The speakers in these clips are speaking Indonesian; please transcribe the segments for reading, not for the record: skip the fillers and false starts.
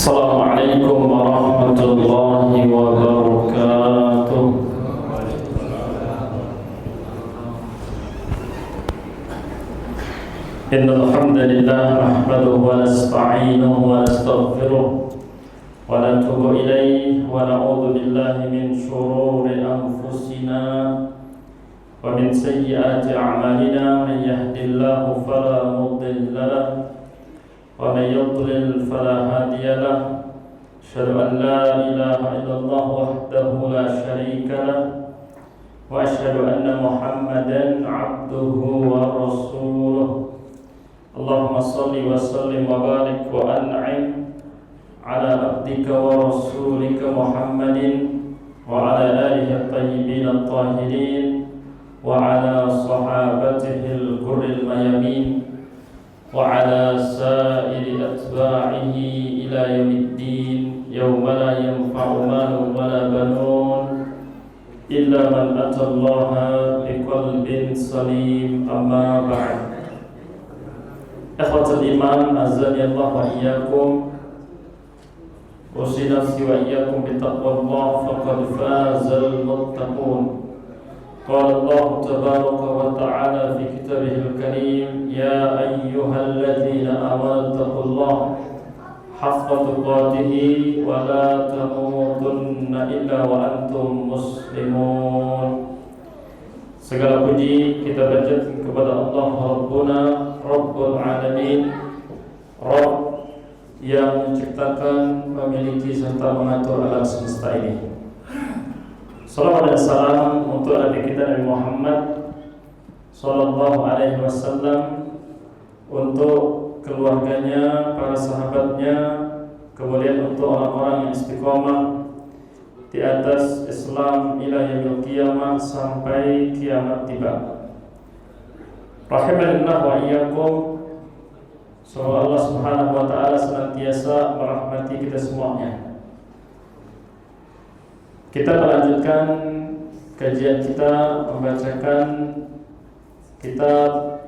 Assalamualaikum warahmatullahi wabarakatuh. Innal hamdalillah nahmaduhu wa nasta'inuhu wa nastaghfiruh wa natubu ilayhi wa na'udzu billahi min shururi anfusina wa min sayyiati a'malina. Man yahdihillahu fala mudilla lahu wa man yudlil fala hadiya lahu. Asyhadu an la ilaha illallah wahdahu la syarika lahu wa asyhadu anna Muhammadan 'abduhu wa rasuluh. Allahumma shalli wa sallim wa barik wa an'im ala abdika wa rasulika Muhammadin wa ala alihi at-tayyibin at-tahirin wa ala sahabatihi al-ghurril mayamin wa ala sa'iri atba'ihi ila yaumiddin yawma la yanfa'u malun wa la banun illa man atallaha biqalbin salim. Amma ba'd. Ikhwatul iman, azani Allah wa iyyakum. Usi nafsi wa iyyakum bittaqwallah faqad fazal muttaqun. Qala Allah tabaraka wa ta'ala fi kitabihil karim, ya ayyuhalladzina amanu taqullaha haqqa tuqatih wa la tamutunna illa wa antum muslimun. Segala puji kita panjatkan kepada Allah Rabbuna Rabbul Alamin, Rabb yang menciptakan, memiliki serta mengatur alam semesta ini. Salawat dan salam untuk Nabi kita Nabi Muhammad sallallahu alaihi wasallam, untuk keluarganya, para sahabatnya, kemudian untuk orang-orang yang istiqomah di atas Islam ila yaumil qiyamah, sampai kiamat tiba. Rahimanillah wa iyyakum. Semoga Allah Subhanahu wa taala senantiasa merahmati kita semuanya. Kita melanjutkan kajian kita membacakan kitab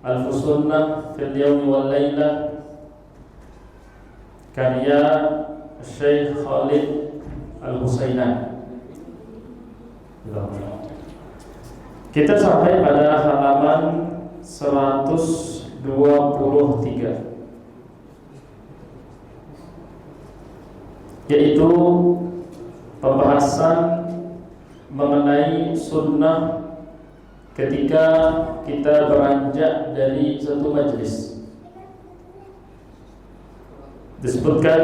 Al-Fusunnah fil Yawmi wal Lailah karya Syekh Khalid Al-Husainan. Kita sampai pada halaman 123, yaitu pembahasan mengenai sunnah ketika kita beranjak dari satu majelis. Disebutkan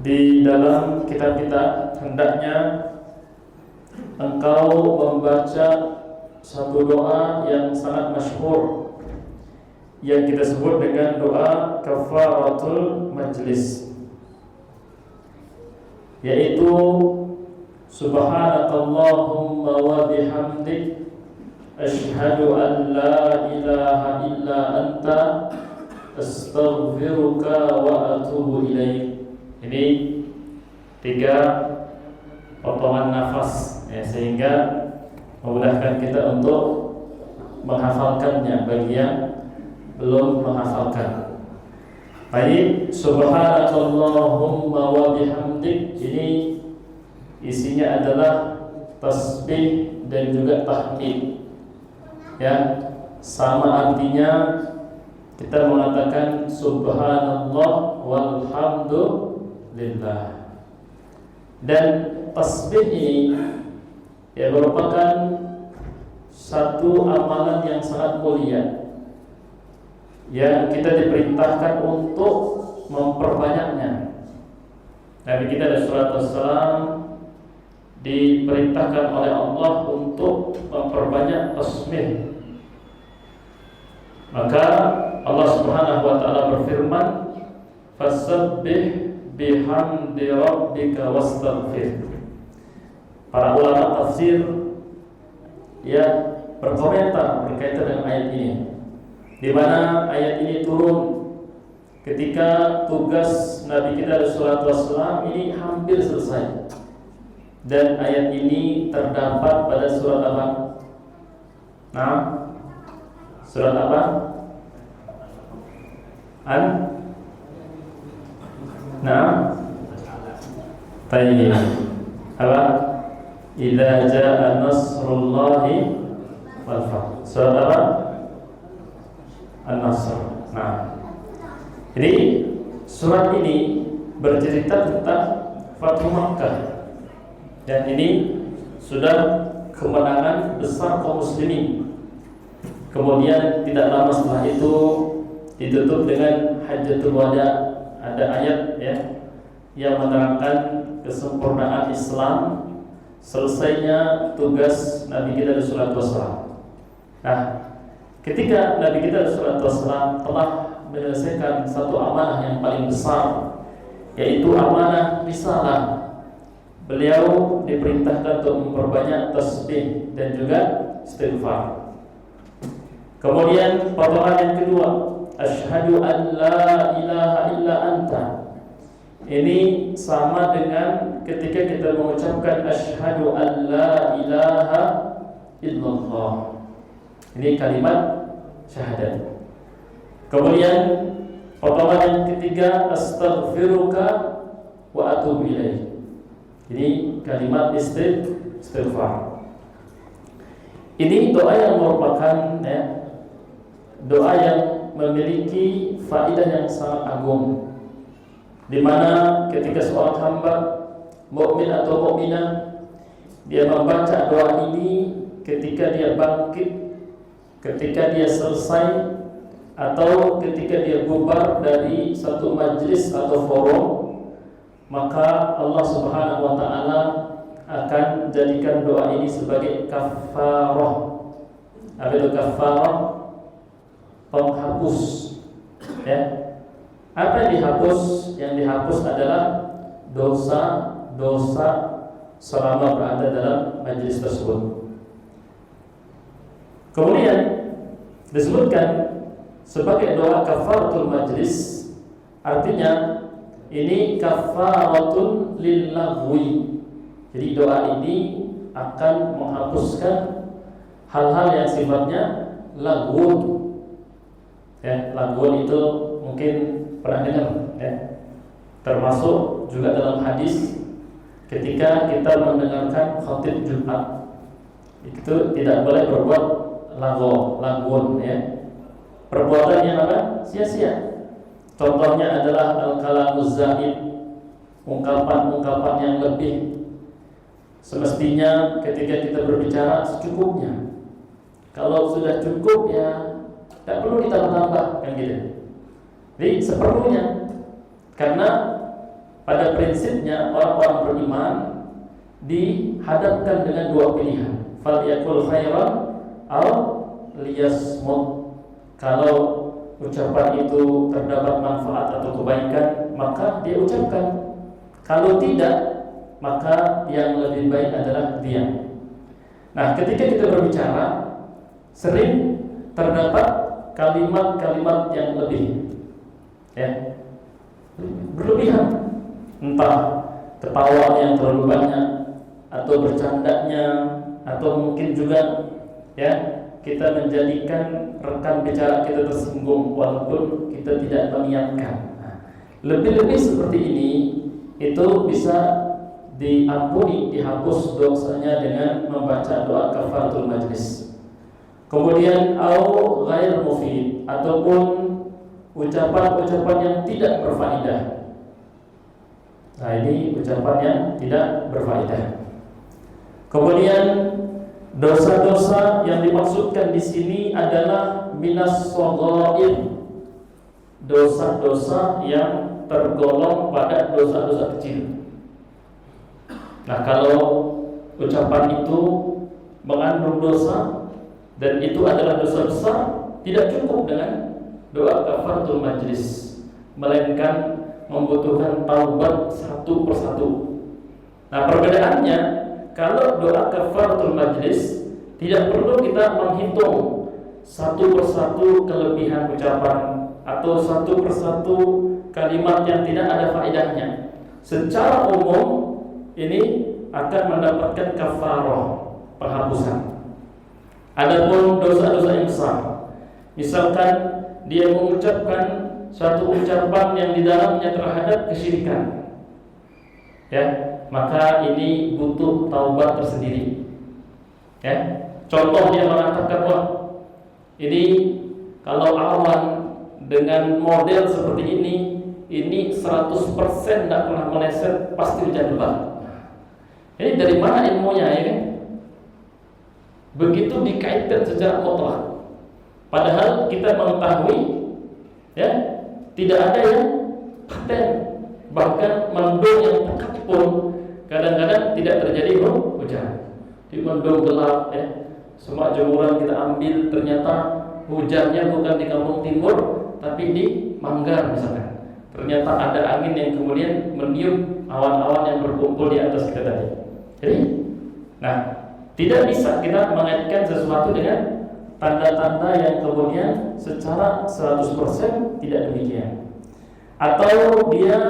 di dalam kitab kita, hendaknya engkau membaca satu doa yang sangat masyhur yang kita sebut dengan doa kafaratul majlis, yaitu subhanakallahumma wa bihamdik asyhadu an la ilaha illa anta astaghfiruka wa atubu ilaik. Ini 3 potongan nafas ya, sehingga memudahkan kita untuk menghafalkannya bagi yang belum menghafalkan. Baik, subhanakallahumma wa bihamdik, ini isinya adalah tasbih dan juga tahmid. Ya, sama artinya kita mengatakan subhanallah walhamdulillah. Dan tasbih ini ya merupakan satu amalan yang sangat mulia yang kita diperintahkan untuk memperbanyaknya. Nabi kita sallallahu alaihi wasallam diperintahkan oleh Allah untuk memperbanyak tasbih. Maka Allah Subhanahu wa taala berfirman, fasabbih bihamdi rabbika wastaghfir. Para ulama tafsir ya berkomentar berkaitan dengan ayat ini, di mana ayat ini turun ketika tugas Nabi kita sallallahu alaihi wasallam ini hampir selesai. Dan ayat ini terdapat pada surat apa? Nah, surat apa? Nah, tayyib. Apa? Idza jaa nasrullahi wal fath. Surat apa? An-Nasr. Nah, jadi surat ini bercerita tentang Fathu Makkah. Dan ini sudah kemenangan besar kaum muslimin. Kemudian tidak lama setelah itu ditutup dengan Hajjatul Wada. Ada ayat ya yang menerangkan kesempurnaan Islam, selesainya tugas Nabi kita sallallahu alaihi wasallam. Nah, ketika Nabi kita sallallahu alaihi wasallam telah menyelesaikan satu amanah yang paling besar, yaitu amanah risalah, beliau diperintahkan untuk memperbanyak tasbih dan juga istighfar. Kemudian potongan yang kedua, asyhadu an la ilaha illa anta. Ini sama dengan ketika kita mengucapkan asyhadu an la ilaha illallah. Ini kalimat syahadat. Kemudian potongan yang ketiga, astaghfiruka wa atubu ilaik. Ini kalimat istighfar. Ini doa yang merupakan doa yang memiliki faedah yang sangat agung, di mana ketika seorang hamba mukmin atau mukminah dia membaca doa ini ketika dia bangkit, ketika dia selesai, atau ketika dia bubar dari satu majlis atau forum, maka Allah Subhanahu wa taala akan jadikan doa ini sebagai kafarah. Apa itu kafarah? Penghapus. Ya. Apa yang dihapus? Yang dihapus adalah dosa-dosa selama berada dalam majlis tersebut. Kemudian disebutkan sebagai doa kafaratul majlis, artinya ini kafaratun lillaghwi. Jadi doa ini akan menghapuskan hal-hal yang sifatnya laghun. Ya, laghun itu mungkin pernah dengar ya. Termasuk juga dalam hadis ketika kita mendengarkan khatib Jumat, itu tidak boleh berbuat laghun ya. Perbuatan yang apa? Sia-sia. Contohnya adalah al-kalamuz zaid, ungkapan-ungkapan yang lebih. Semestinya ketika kita berbicara secukupnya. Kalau sudah cukup ya tidak perlu ditambah-tambah kan gitu. Jadi seperlunya. Karena pada prinsipnya orang-orang beriman dihadapkan dengan dua pilihan. Falyakul khairan aw liyasmut. Kalau ucapan itu terdapat manfaat atau kebaikan, maka dia ucapkan. Kalau tidak, maka yang lebih baik adalah diam. Nah, ketika kita berbicara, sering terdapat kalimat-kalimat yang lebih, ya, berlebihan. Entah ketawa yang terlalu banyak, atau bercandanya, atau mungkin juga, ya, kita menjadikan rekan bicara kita tersinggung walaupun kita tidak meniatkan. Lebih-lebih seperti ini itu bisa diampuni, dihapus dosanya dengan membaca doa kafaratul majlis. Kemudian au ghair mufid, ataupun ucapan-ucapan yang tidak berfaedah. Nah, ini ucapan yang tidak berfaedah. Kemudian dosa-dosa yang dimaksudkan di sini adalah minas shaghair, dosa-dosa yang tergolong pada dosa-dosa kecil. Nah, kalau ucapan itu mengandung dosa dan itu adalah dosa besar, tidak cukup dengan doa kafaratul majlis, melainkan membutuhkan taubat satu persatu. Nah, perbedaannya, kalau doa kafaratul majlis tidak perlu kita menghitung satu persatu kelebihan ucapan atau satu persatu kalimat yang tidak ada faedahnya. Secara umum ini akan mendapatkan kafarah, penghapusan. Adapun dosa-dosa yang besar, misalkan dia mengucapkan suatu ucapan yang di dalamnya terhadap kesyirikan, ya, maka ini butuh taubat tersendiri. Ya, contoh dia mengatakan, wah, ini kalau awan dengan model seperti ini 100% tidak pernah meleset, pasti hujan lebat. Ini dari mana ilmunya, ya kan? Begitu dikaitkan secara mutlak. Padahal kita mengetahui, ya, tidak ada yang paten. Bahkan mendung yang pekat pun kadang-kadang tidak terjadi hujan. Di mendung gelap, ya, semua jemuran kita ambil, ternyata hujannya bukan di Kampung Timur tapi di Manggar misalkan. Ternyata ada angin yang kemudian meniup awan-awan yang berkumpul di atas kita tadi. Jadi, nah, tidak bisa kita mengaitkan sesuatu dengan tanda-tanda yang kemudian secara 100% tidak demikian. Atau dia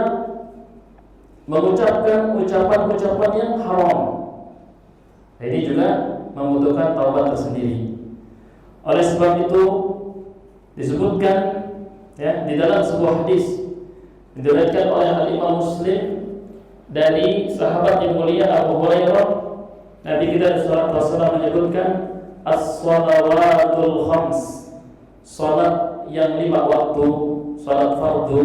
mengucapkan ucapan-ucapan yang haram. Ini juga membutuhkan taubat tersendiri. Oleh sebab itu disebutkan, ya, di dalam sebuah hadis diriwayatkan oleh Imam Muslim dari sahabat yang mulia Abu Hurairah, Nabi kita sallallahu alaihi wasallam menyebutkan as-shalawatul khams, salat yang 5 waktu, salat fardu,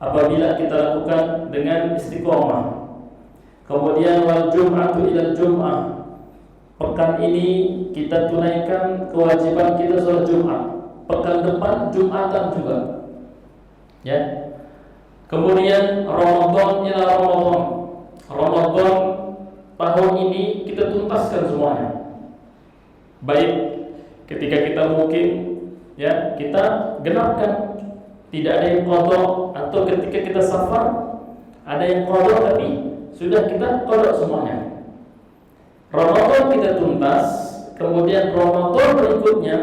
apabila kita lakukan dengan istiqomah. Kemudian wal jum'atu ila jum'ah, pekan ini kita tunaikan kewajiban kita salat Jumat, pekan depan Jumatan juga, ya. Kemudian Ramadan ila Ramadan, Ramadan tahun ini kita tuntaskan semuanya. Baik ketika kita mungkin, ya, kita genapkan, tidak ada yang qadha, atau ketika kita safar ada yang qadha tapi sudah kita qadha semuanya. Ramadan kita tuntas, kemudian Ramadan berikutnya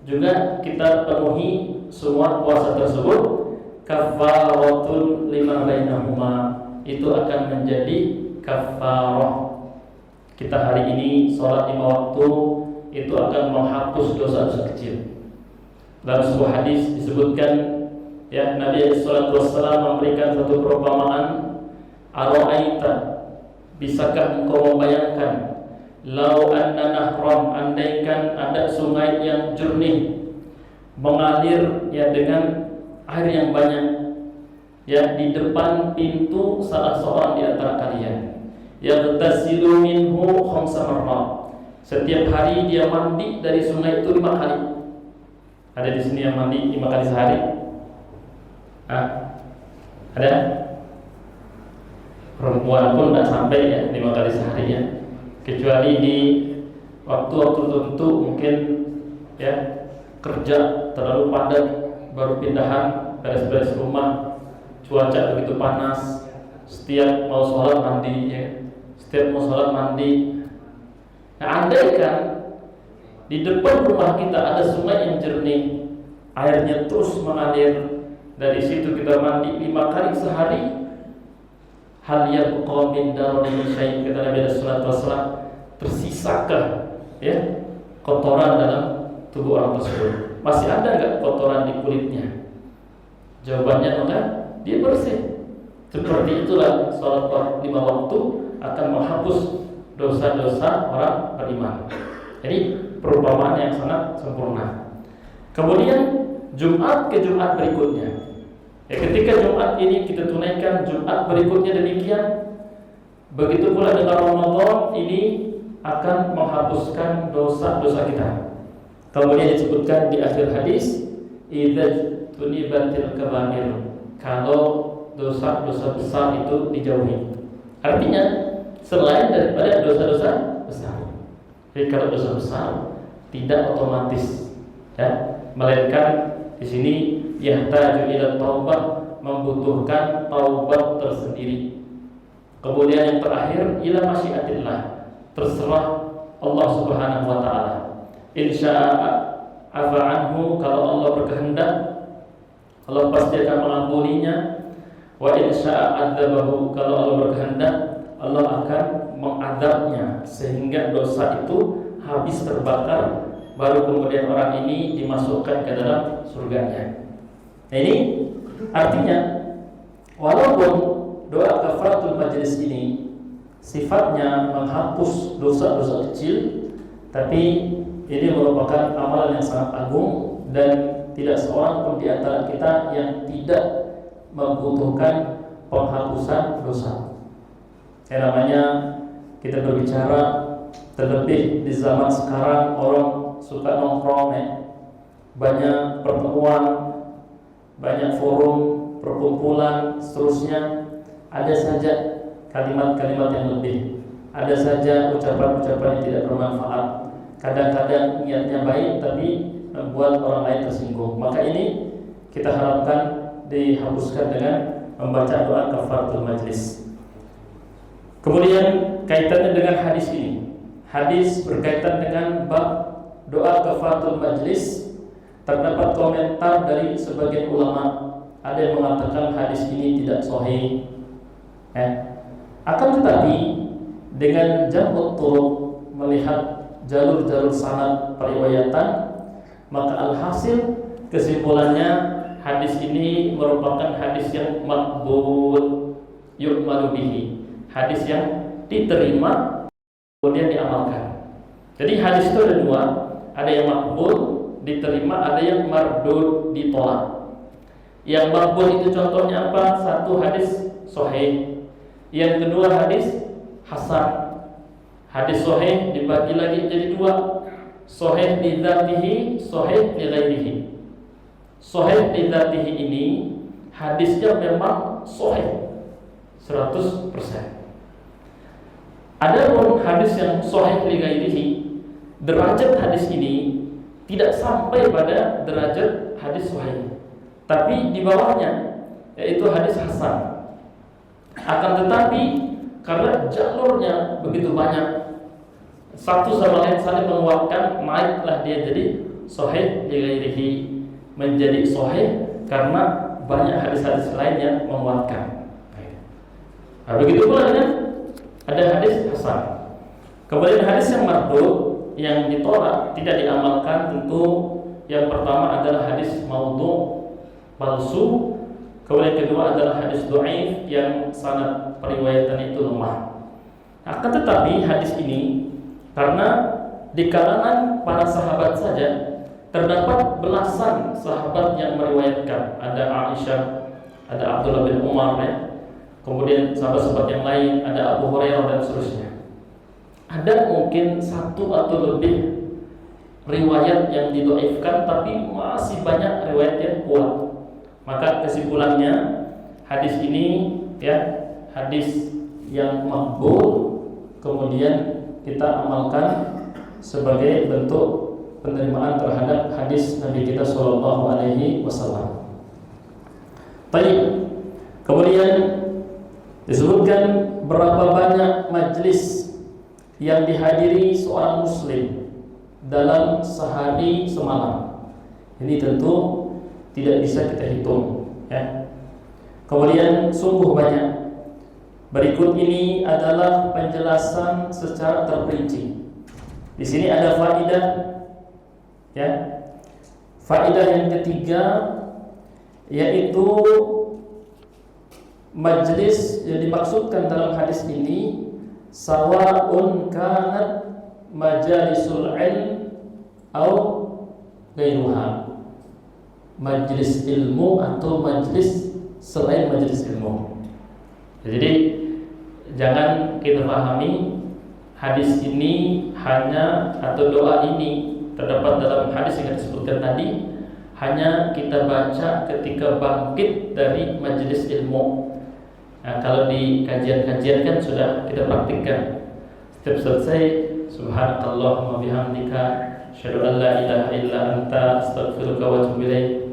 juga kita penuhi semua puasa tersebut, kafaratun lima bainahuma, itu akan menjadi kafarah. Kita hari ini sholat 5 waktu, itu akan menghapus dosa-dosa kecil. Dalam sebuah hadis disebutkan, ya, Nabi sallallahu alaihi wasallam memberikan satu perumpamaan, ara'aita, bisakah engkau membayangkan, lau anna nahran, andaikan ada sungai yang jernih mengalir, ya, dengan air yang banyak, ya, di depan pintu salah seorang di antara kalian, yaghtasilu minhu khamsa marrat, setiap hari dia mandi dari sungai itu 5 kali. Ada di sini yang mandi 5 kali sehari? Ada? Perempuan pun tidak sampai, ya, 5 kali sehari, ya. Kecuali di waktu-waktu tertentu mungkin, ya, kerja terlalu padat, baru pindahan, beres-beres rumah, cuaca begitu panas, setiap mau sholat mandi, ya, setiap mau sholat mandi. Nah, andaikan di depan rumah kita ada sungai yang jernih, airnya terus mengalir, dari situ kita mandi 5 kali sehari, hal yabqa min darani syai', kata Nabi sallallahu alaihi wasallam, tersisakah, ya, kotoran dalam tubuh orang tersebut? Masih ada enggak kotoran di kulitnya? Jawabannya enggak, dia bersih. Seperti itulah salat 5 waktu akan menghapus dosa-dosa orang beriman. Jadi perumpamaan yang sangat sempurna. Kemudian Jumat ke Jumat berikutnya, ya, ketika Jumat ini kita tunaikan, Jumat berikutnya demikian. Begitu pula dengan Ramadan ini akan menghapuskan dosa-dosa kita. Kemudian disebutkan di akhir hadis, idza tunibatil kaba'ir, kalau dosa-dosa besar itu dijauhi. Artinya selain daripada dosa-dosa besar. Jadi kalau dosa besar tidak otomatis, ya, melainkan di sini yahtaju ila taubah, membutuhkan taubat tersendiri. Kemudian yang terakhir, ila masyiatillah, terserah Allah Subhanahu wa taala. Insya'a afa anhu, kalau Allah berkehendak, Allah pasti akan mengampuninya. Wa insya'a adzabahu, kalau Allah berkehendak, Allah akan mengadabnya sehingga dosa itu habis terbakar, baru kemudian orang ini dimasukkan ke dalam surganya. Nah, ini artinya walaupun doa kafaratul majlis ini sifatnya menghapus dosa-dosa kecil, tapi ini merupakan amalan yang sangat agung dan tidak seorang pun di antara kita yang tidak membutuhkan penghapusan dosa. Yang namanya kita berbicara, terlebih di zaman sekarang orang suka nongkrong ya. Banyak pertemuan, banyak forum, perkumpulan, seterusnya. Ada saja kalimat-kalimat yang lebih, ada saja ucapan-ucapan yang tidak bermanfaat. Kadang-kadang niatnya baik tapi membuat orang lain tersinggung. Maka ini kita harapkan dihapuskan dengan membaca doa kafaratul majlis. Kemudian kaitannya dengan hadis ini. Hadis berkaitan dengan bab doa kafaratul majlis. Terdapat komentar dari sebagian ulama. Ada yang mengatakan hadis ini tidak sahih. Akan tetapi dengan jam'ut turuq, melihat jalur-jalur sanad periwayatan, maka alhasil kesimpulannya hadis ini merupakan hadis yang maqbul yu'malu bihi, hadis yang diterima kemudian diamalkan. Jadi hadis itu ada dua, ada yang maqbul diterima, ada yang mardud ditolak. Yang maqbul itu contohnya apa? Satu, hadis sahih. Yang kedua, hadis hasan. Hadis sahih dibagi lagi jadi dua, sahih li dzatihi, sahih li ghairihi. Sahih li dzatihi ini hadisnya memang sahih 100%. Adapun hadis yang sahih li ghairihi, derajat hadis ini tidak sampai pada derajat hadis sahih, tapi di bawahnya, yaitu hadis hasan. Akan tetapi karena jalurnya begitu banyak, satu sama lain saling menguatkan, naiklah dia jadi sahih li ghairihi, menjadi sahih karena banyak hadis-hadis lain yang menguatkan. Nah, begitu pula dengan ada hadis hasan. Kemudian hadis yang mardud, yang ditolak, tidak diamalkan, tentu yang pertama adalah hadis maudhu, palsu. Kemudian kedua adalah hadis dhaif yang sanad periwayatan itu lemah. Akan tetapi hadis ini karena di kalangan para sahabat saja terdapat belasan sahabat yang meriwayatkan. Ada Aisyah, ada Abdullah bin Umar ya. Kemudian sahabat-sahabat yang lain, ada Abu Hurairah dan seterusnya. Ada mungkin satu atau lebih riwayat yang didhaifkan, tapi masih banyak riwayat yang kuat. Maka kesimpulannya hadis ini ya, hadis yang maqbul, kemudian kita amalkan sebagai bentuk penerimaan terhadap hadis Nabi kita sallallahu alaihi wasallam. Baik. Kemudian disebutkan berapa banyak majlis yang dihadiri seorang muslim dalam sehari semalam. Ini tentu tidak bisa kita hitung ya. Kemudian sungguh banyak. Berikut ini adalah penjelasan secara terperinci. Di sini ada faidah ya. Faidah yang ketiga yaitu majlis yang dimaksudkan dalam hadis ini sawa'un kanat majalisul ilm atau ghairuha, majlis ilmu atau majlis selain majlis ilmu. Jadi jangan kita pahami hadis ini hanya, atau doa ini terdapat dalam hadis yang disebutkan tadi, hanya kita baca ketika bangkit dari majlis ilmu. Nah, kalau di kajian-kajian kan sudah kita praktikkan. Setiap selesai, subhanakallahumma bihamdika, asyhadu an la ilaha illa anta, astaghfiruka wa atubu ilaik.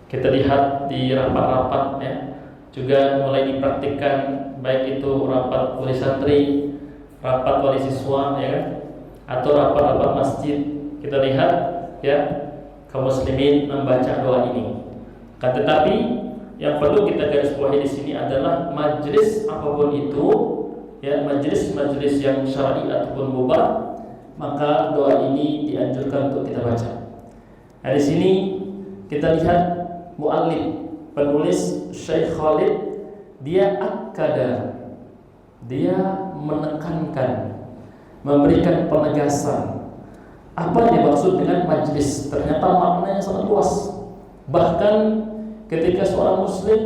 Kita lihat di rapat-rapat ya, juga mulai dipraktikkan, baik itu rapat wali santri, rapat wali siswa ya kan, atau rapat-rapat masjid. Kita lihat ya, kaum muslimin membaca doa ini. Tetapi yang perlu kita garis bawahi di sini adalah majlis apapun itu, ya majlis-majlis yang syar'i ataupun mubah, maka doa ini dianjurkan untuk kita baca. Nah, di sini kita lihat muallif, penulis Syekh Khalid, dia menekankan, memberikan penegasan apa yang dimaksud dengan majlis. Ternyata maknanya sangat luas. Bahkan ketika seorang muslim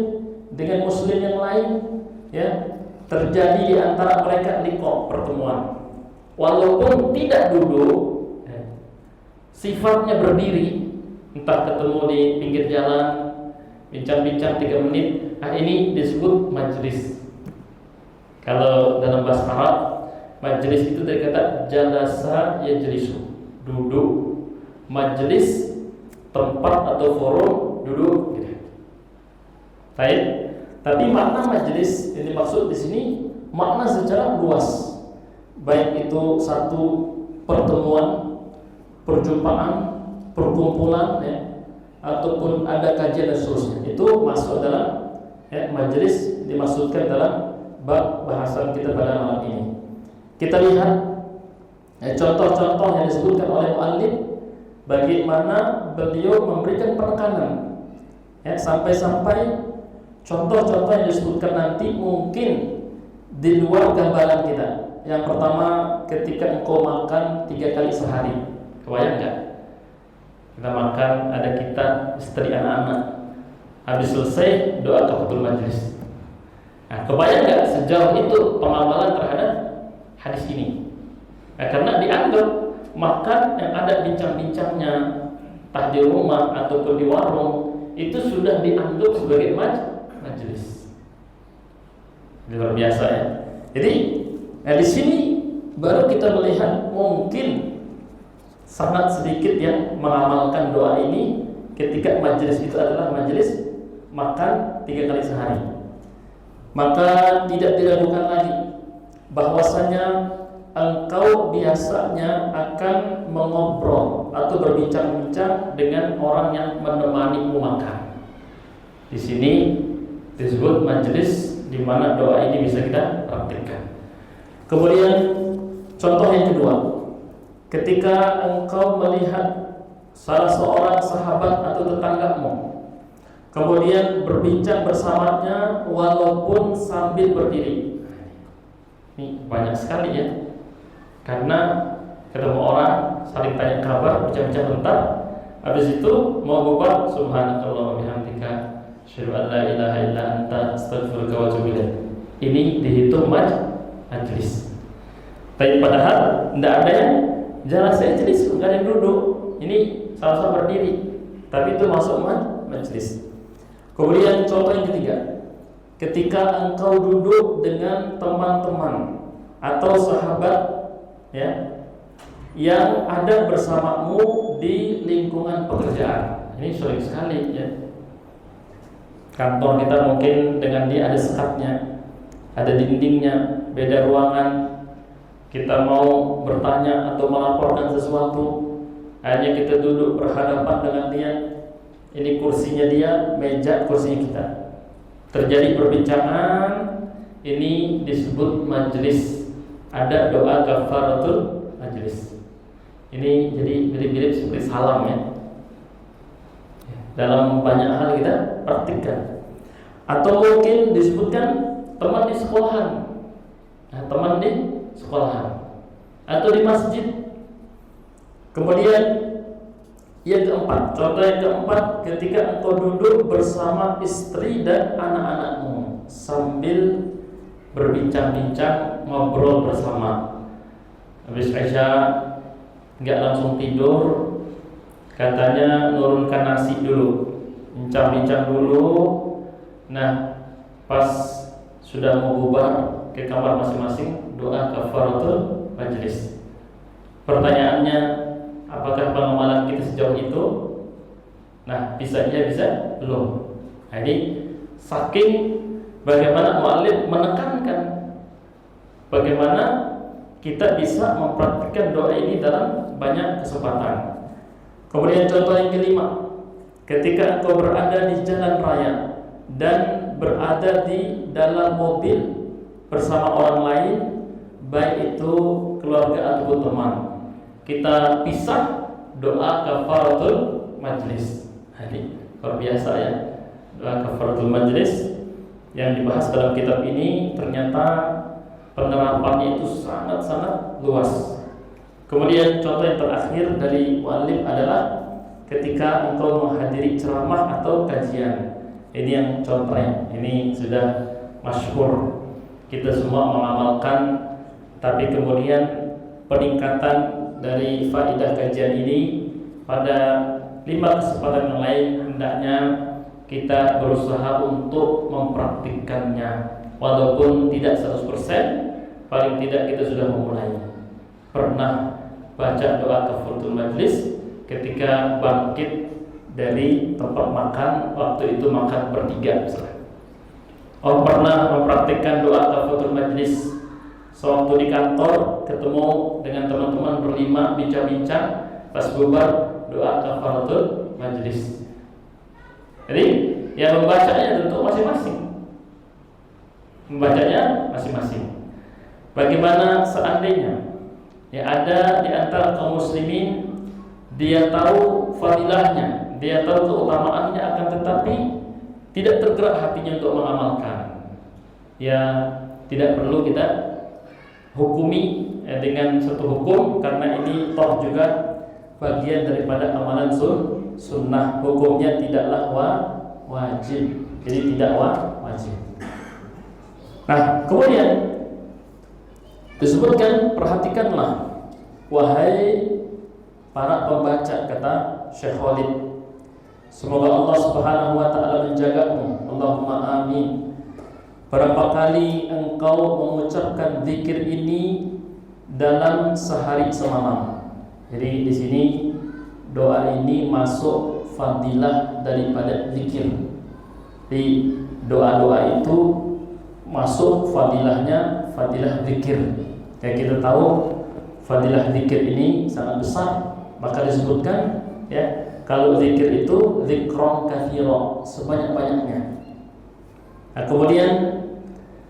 dengan muslim yang lain, ya, terjadi di antara mereka liqa, pertemuan, walaupun tidak duduk, sifatnya berdiri, entah ketemu di pinggir jalan, bincang-bincang 3 menit, ini disebut majlis. Kalau dalam bahasa Arab, majlis itu dari kata jalasa yajlisu, duduk. Majlis tempat atau forum duduk gitu. Baik. Tapi makna majlis yang dimaksud di sini makna secara luas. Baik itu satu pertemuan, perjumpaan, perkumpulan, ya, ataupun ada kajian dan seterusnya. Itu masuk dalam, ya, majelis dimaksudkan dalam bab bahasan kita pada malam ini. Kita lihat, ya, contoh-contoh yang disebutkan oleh muallif, bagaimana beliau memberikan penekanan, ya, sampai-sampai contoh-contoh yang disebutkan nanti mungkin di luar gambaran kita. Yang pertama, ketika engkau makan 3 kali sehari, kebayang nggak? Kita makan, ada kita, istri, anak-anak, habis selesai doa kafatul majlis. Nah, kebayang nggak sejauh itu pengamalan terhadap hadis ini? Nah, karena dianggap makan yang ada bincang-bincangnya, entah di rumah ataupun di warung, itu sudah dianggap sebagai majelis. Luar biasa, ya. Jadi, nah di sini baru kita melihat mungkin sangat sedikit yang mengamalkan doa ini ketika majelis itu adalah majelis makan 3 kali sehari. Maka tidak diragukan lagi bahwasanya engkau biasanya akan mengobrol atau berbincang-bincang dengan orang yang menemanimu makan. Di sini disebut majelis di mana doa ini bisa kita praktikkan. Kemudian contoh yang kedua, ketika engkau melihat salah seorang sahabat atau tetanggamu, kemudian berbincang bersamanya walaupun sambil berdiri. Ini banyak sekali, ya. Karena ketemu orang, saling tanya kabar, bincang-bincang bentar, habis itu mau bubar, subhanakallah wa bihamdika, asyhadu an la ilaha illa anta, astaghfiruka wa atubu ilaik. Ini dihitung majlis. Tapi padahal tidak ada yang jalan majlis, tidak ada yang duduk. Ini sama-sama berdiri, tapi itu masuk majlis. Kemudian contoh yang ketiga, ketika engkau duduk dengan teman-teman atau sahabat, ya, yang ada bersamamu di lingkungan pekerjaan. Ini sering sekali, ya. Kantor kita mungkin dengan dia ada sekatnya, ada dindingnya, beda ruangan. Kita mau bertanya atau melaporkan sesuatu, hanya kita duduk berhadapan dengan dia. Ini kursinya dia, meja kursinya kita. Terjadi perbincangan, ini disebut majlis. Ada doa kafaratul majlis. Ini jadi mirip-mirip seperti salam, ya. Dalam banyak hal kita praktikkan. Atau mungkin disebutkan teman di sekolahan. Nah, teman di sekolahan atau di masjid. Kemudian yang keempat, contoh yang keempat, ketika engkau duduk bersama istri dan anak-anakmu sambil berbincang-bincang, ngobrol bersama. Habis Aisyah nggak langsung tidur, katanya nurunkan nasi dulu, bincang-bincang dulu. Nah, pas sudah mau bubar ke kamar masing-masing, doa kafaratul majlis. Pertanyaannya, apakah pengamalan kita sejauh itu? Nah, bisa aja, bisa belum. Nah, ini saking bagaimana muallif menekankan bagaimana kita bisa mempraktikkan doa ini dalam banyak kesempatan. Kemudian contoh yang kelima, ketika engkau berada di jalan raya dan berada di dalam mobil bersama orang lain, baik itu keluarga ataupun teman, kita pisah, doa kafaratul majlis. Jadi luar biasa ya. Doa kafaratul majlis yang dibahas dalam kitab ini ternyata penerapannya itu sangat-sangat luas. Kemudian contoh yang terakhir dari muallif adalah ketika engkau menghadiri ceramah atau kajian. Ini yang contohnya, ini sudah masyhur, kita semua mengamalkan. Tapi kemudian peningkatan dari faedah kajian ini pada 5 kesempatan yang lain hendaknya kita berusaha untuk mempraktikkannya. Walaupun tidak 100%, paling tidak kita sudah memulai. Pernah baca doa kafaratul majlis ketika bangkit dari tempat makan, waktu itu makan bertiga misalnya. Pernah mempraktikkan doa kafaratul majlis sewaktu di kantor ketemu dengan teman-teman berlima bincang-bincang, pas bubar doa kafaratul majlis. Jadi yang membacanya tentu masing-masing. Membacanya masing-masing. Bagaimana seandainya ya ada di antara kaum muslimin dia tahu fadilahnya, dia tahu keutamaannya, akan tetapi tidak tergerak hatinya untuk mengamalkan. Ya tidak perlu kita hukumi dengan satu hukum, karena ini toh juga bagian daripada amalan sunnah. Hukumnya tidaklah wajib, jadi tidak wajib. Nah kemudian disebutkan, perhatikanlah wahai para pembaca, kata Syekh Khalid, semoga Allah Subhanahu wa taala menjagamu. Allahumma amin. Berapa kali engkau mengucapkan zikir ini dalam sehari semalam? Jadi di sini doa ini masuk fadilah daripada zikir. Di doa-doa itu masuk fadilahnya fadilah zikir. Kayak kita tahu fadilah zikir ini sangat besar, maka disebutkan ya, kalau zikir itu zikron katsira, sebanyak-banyaknya. Nah, kemudian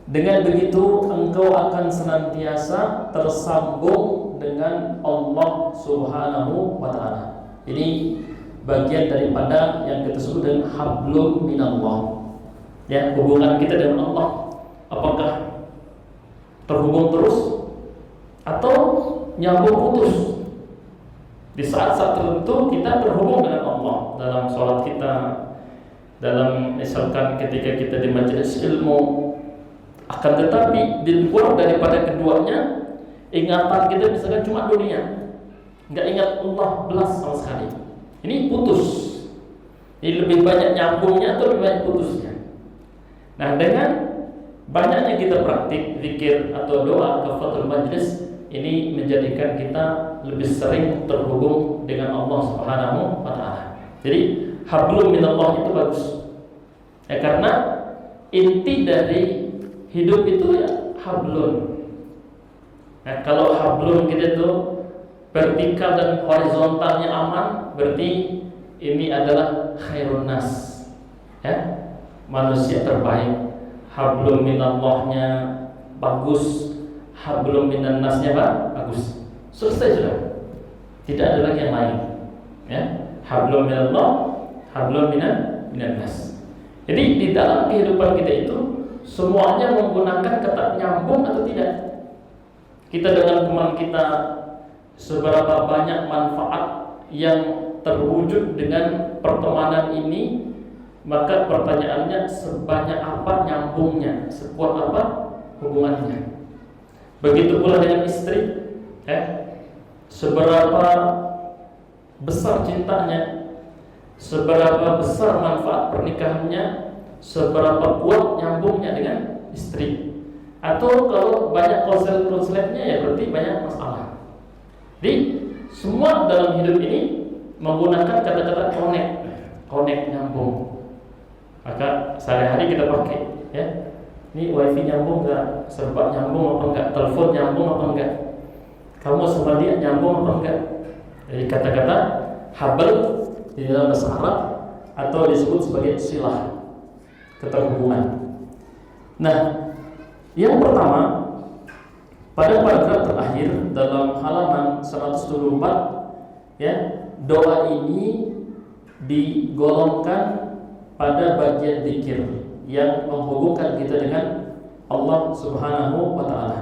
dengan begitu engkau akan senantiasa tersambung dengan Allah Subhanahu wa taala. Ini bagian daripada yang kita sebut dengan hablum minallah. Ya, hubungan kita dengan Allah apakah terhubung terus atau nyambung putus? Di saat-saat tertentu kita terhubung dengan Allah dalam sholat kita, dalam misalkan ketika kita di majelis ilmu. Akan tetapi di luar daripada keduanya, ingatan kita misalkan cuma dunia, nggak ingat Allah belas sama sekali. Ini putus. Ini lebih banyak nyambungnya atau lebih banyak putusnya? Nah, dengan banyaknya kita praktik zikir atau doa kafaratul majlis, ini menjadikan kita lebih sering terhubung dengan Allah Subhanahu wa taala. Jadi hablum minallah itu bagus. Ya, karena inti dari hidup itu ya hablun. Nah, kalau hablun kita tuh vertikal dan horizontalnya aman, berarti ini adalah khairun nas, ya, manusia terbaik. Hablum minallahnya bagus, hablum minan nasnya bagus. Selesai sudah. Tidak ada lagi yang lain. Ya, hablum minallah, hablum minan nas. Jadi di dalam kehidupan kita itu semuanya menggunakan kata nyambung atau tidak. Kita dengan teman kita, seberapa banyak manfaat yang terwujud dengan pertemanan ini, maka pertanyaannya sebanyak apa nyambungnya, sekuat apa hubungannya. Begitu pula dengan istri, seberapa besar cintanya, seberapa besar manfaat pernikahannya, seberapa kuat nyambungnya dengan istri. Atau kalau banyak konslet-konsletnya, ya berarti banyak masalah. Jadi semua dalam hidup ini menggunakan kata-kata connect, nyambung. Maka sehari-hari kita pakai, ya. Ini wifi nyambung enggak? Serba nyambung apa enggak? Telepon nyambung apa enggak? Kamu sama dia nyambung apa enggak? Jadi kata-kata habl di dalam bahasa Arab atau disebut sebagai silah, keterhubungan. Nah, yang pertama pada paragraf terakhir dalam halaman 124, ya, doa ini digolongkan pada bagian zikir yang menghubungkan kita dengan Allah Subhanahu wa taala.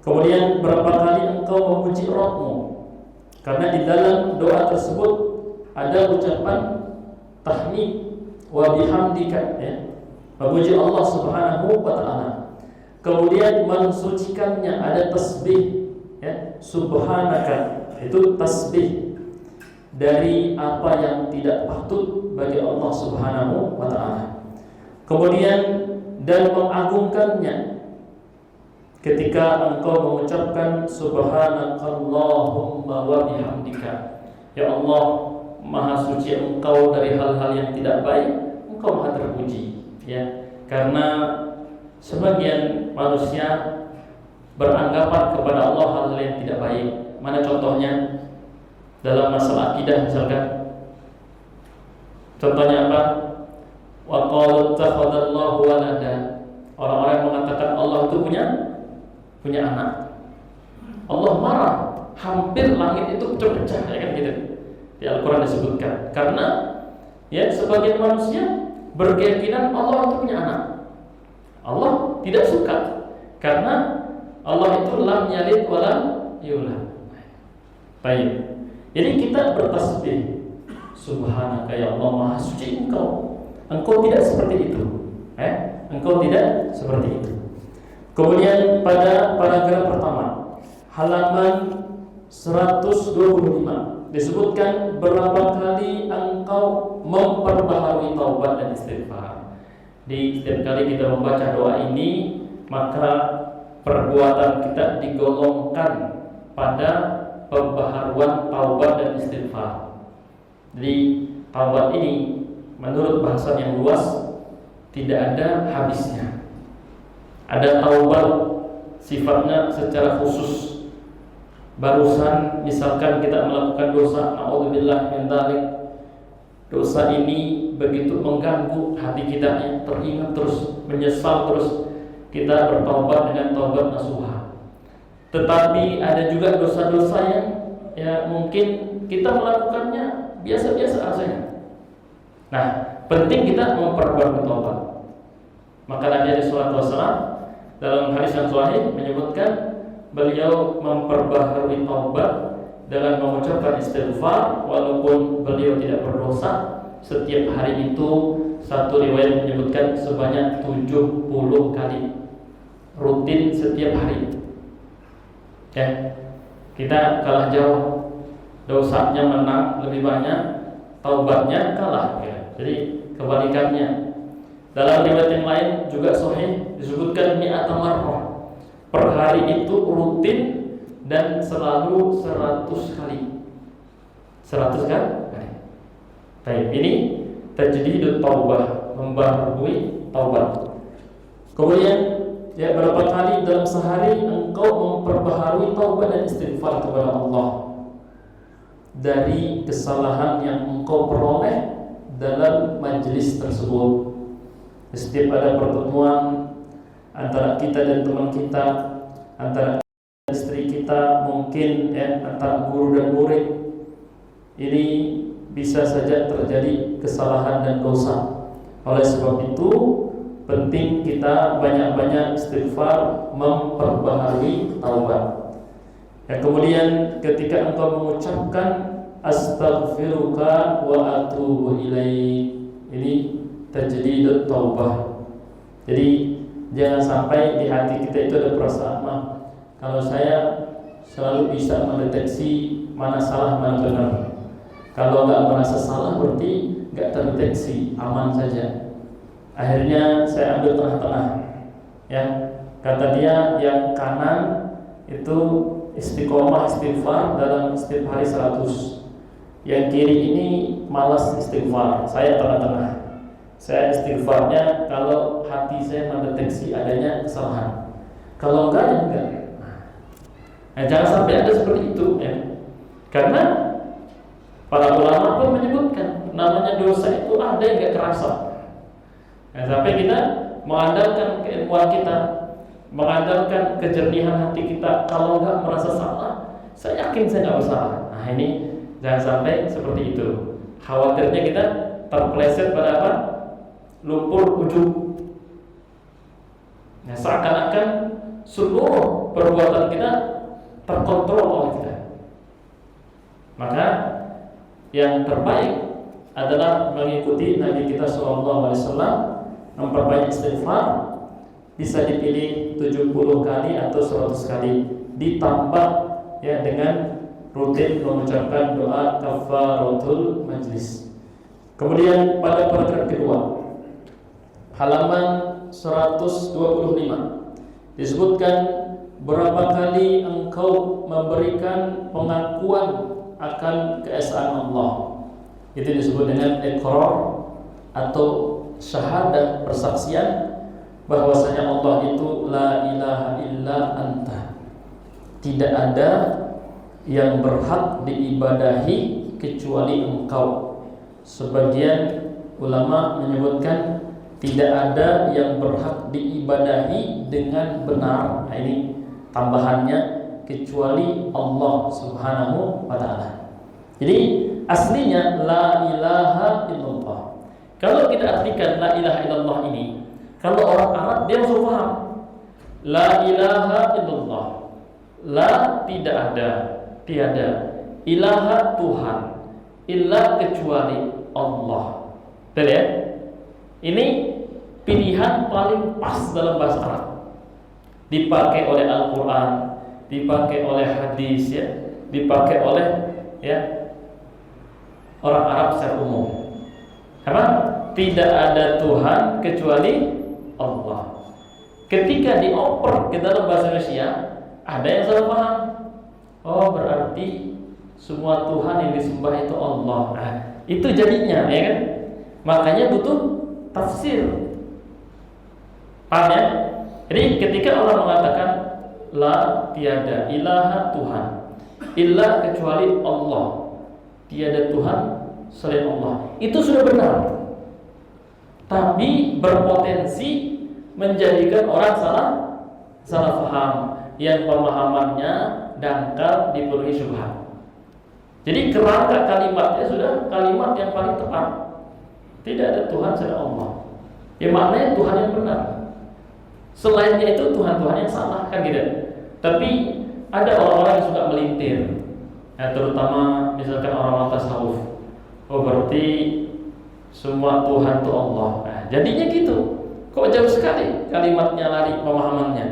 Kemudian berapa kali engkau memuji Rabbmu? Karena di dalam doa tersebut ada ucapan tahmid wa bihamdika, ya, memuji Allah Subhanahu wa taala. Kemudian mensucikannya ada tasbih, ya, subhanaka, itu tasbih dari apa yang tidak patut bagi Allah Subhanahu wa taala. Kemudian dan mengagungkannya ketika engkau mengucapkan subhanakallahumma wa bihamdika, ya Allah, maha suci engkau dari hal-hal yang tidak baik, engkau maha terpuji, ya. Karena sebagian manusia beranggapan kepada Allah hal-hal yang tidak baik. Mana contohnya? Dalam masalah akidah misalkan. Contohnya apa? Wa qalu takhadallahu walada. Orang-orang yang mengatakan Allah itu punya anak. Allah marah, hampir langit itu pecah-pecah, ya kan gitu. Di Al-Qur'an disebutkan. Karena ya sebagian manusia berkeyakinan Allah itu punya anak. Allah tidak suka karena Allah itu lam yalid wa lam yulad. Baik. Jadi kita bertasbih, subhanaka ya Allah, maha suci engkau. Engkau tidak seperti itu. Engkau tidak seperti itu. Kemudian pada paragraf pertama, halaman 125 disebutkan berapa kali engkau memperbaharui taubat dan istighfar. Di setiap kali kita membaca doa ini, maka perbuatan kita digolongkan pada pembaharuan taubat dan istighfar. Jadi taubat ini menurut bahasan yang luas tidak ada habisnya. Ada taubat sifatnya secara khusus. Barusan misalkan kita melakukan dosa, naudzubillah min dzalik, dosa ini begitu mengganggu hati kita, yang teringat terus, menyesal terus, kita bertaubat dengan taubat nasuha. Tetapi ada juga dosa-dosa yang ya mungkin kita melakukannya biasa-biasa saja. Nah, penting kita memperbuat taubat. Maka Nabi sallallahu alaihi wasallam dalam hadis yang sahih menyebutkan beliau memperbaharui taubat dengan mengucapkan istighfar walaupun beliau tidak berdosa. Setiap hari itu satu riwayat menyebutkan sebanyak 70 kali, rutin setiap hari. Ya, kita kalah jauh, dosanya menang lebih banyak, taubatnya kalah, ya. Jadi kebalikannya. Dalam riwayat yang lain juga sahih disebutkan mi'ata marrah. Per hari itu rutin dan selalu 100 kali. 100 kali. Baik, ini tajdidut taubah, membaharui taubat. Kemudian ya berapa kali dalam sehari engkau memperbaharui taubat dan istighfar kepada Allah dari kesalahan yang engkau peroleh dalam majelis tersebut. Setiap ada pertemuan antara kita dan teman kita, antara istri kita, mungkin ya antara guru dan murid, ini bisa saja terjadi kesalahan dan dosa. Oleh sebab itu penting kita banyak-banyak istighfar, memperbaharui taubat. Ya, kemudian ketika engkau mengucapkan astaghfiruka wa atubu ilaik, ini tajdidut taubah. Jadi jangan sampai di hati kita itu ada perasaan kalau saya selalu bisa mendeteksi mana salah mana benar. Kalau nggak merasa salah berarti nggak terdeteksi, aman saja. Akhirnya saya ambil tengah-tengah. Ya, kata dia yang kanan itu istiqomah istighfar dalam setiap hari 100. Yang kiri ini malas istighfar. Saya tengah-tengah. Saya istighfarnya kalau hati saya mendeteksi adanya kesalahan. Kalau enggak ya enggak. Nah, jangan sampai ada seperti itu, ya. Karena para ulama pun menyebutkan namanya dosa itu ada yang enggak kerasa. Nah, sampai kita mengandalkan keilmuan kita, mengandalkan kejernihan hati kita. Kalau enggak merasa salah, saya yakin saya enggak bersalah. Nah, ini jangan sampai seperti itu. Khawatirnya kita terpeleset pada apa? Lumpur ujub. Nah, seakan-akan seluruh perbuatan kita terkontrol oleh kita. Maka yang terbaik adalah mengikuti Nabi kita SAW, memperbanyak istighfar, bisa dipilih 70 kali atau 100 kali, ditambah ya dengan rutin mengucapkan doa kafaratul majlis. Kemudian pada paragraf kedua, halaman 125, disebutkan berapa kali engkau memberikan pengakuan akan keesaan Allah. Itu disebut dengan iqrar atau syahadah, persaksian bahwasanya Allah itu la ilaha illa anta. Tidak ada yang berhak diibadahi kecuali engkau. Sebagian ulama menyebutkan tidak ada yang berhak diibadahi dengan benar. Nah, ini tambahannya, kecuali Allah Subhanahu wa ta'ala. Jadi aslinya la ilaha illallah. Kalau kita artikan la ilaha illallah ini, kalau orang Arab dia langsung paham. La ilaha illallah. La tidak ada, tiada. Ilaha Tuhan. Illa kecuali Allah. Betul ya? Ini pilihan paling pas dalam bahasa Arab. Dipakai oleh Al-Quran, dipakai oleh hadis, ya, dipakai oleh ya orang Arab secara umum. Apa? Tidak ada Tuhan kecuali Allah. Ketika dioper ke dalam bahasa Indonesia, ada yang salah paham. Oh, berarti semua Tuhan yang disembah itu Allah. Nah, itu jadinya, ya kan? Makanya butuh tafsir. Paham ya? Jadi ketika Allah mengatakan la tiada ilaha Tuhan illa kecuali Allah, tiada Tuhan selain Allah, itu sudah benar. Tapi berpotensi menjadikan orang salah paham, yang pemahamannya dangkal, dipenuhi syubhat. Jadi kerangka kalimatnya sudah kalimat yang paling tepat. Tidak ada Tuhan selain Allah. Ya, maknanya Tuhan yang benar. Selainnya itu Tuhan-Tuhan yang salah, kan gitu. Tapi ada orang-orang yang suka melintir, ya, terutama misalkan orang-orang tasawuf. Oh, berarti semua Tuhan itu Allah. Nah, jadinya gitu. Kok jauh sekali kalimatnya, lari pemahamannya.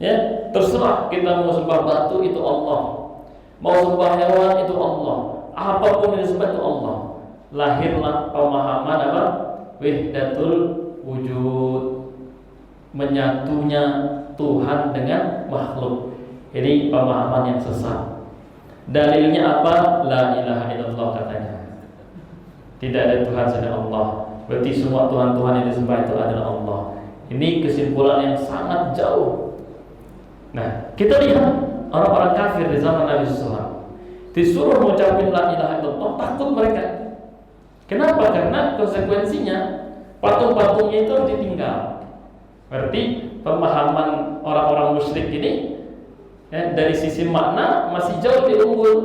Ya, terserah kita mau sembah batu itu Allah, mau sembah hewan itu Allah, apapun yang disembah itu Allah. Lahirlah pemahaman apa? Wahdatul wujud, menyatunya Tuhan dengan makhluk. Ini pemahaman yang sesat. Dalilnya apa? La ilaha illallah katanya. Tidak ada Tuhan selain Allah. Berarti semua Tuhan-Tuhan yang disembah itu adalah Allah. Ini kesimpulan yang sangat jauh. Nah, kita lihat orang-orang kafir di zaman Nabi SAW disuruh mengucapkan la ilaha illallah, takut mereka. Kenapa? Karena konsekuensinya patung-patungnya itu harus ditinggal. Berarti pemahaman orang-orang musyrik ini, ya, dari sisi makna masih jauh lebih unggul,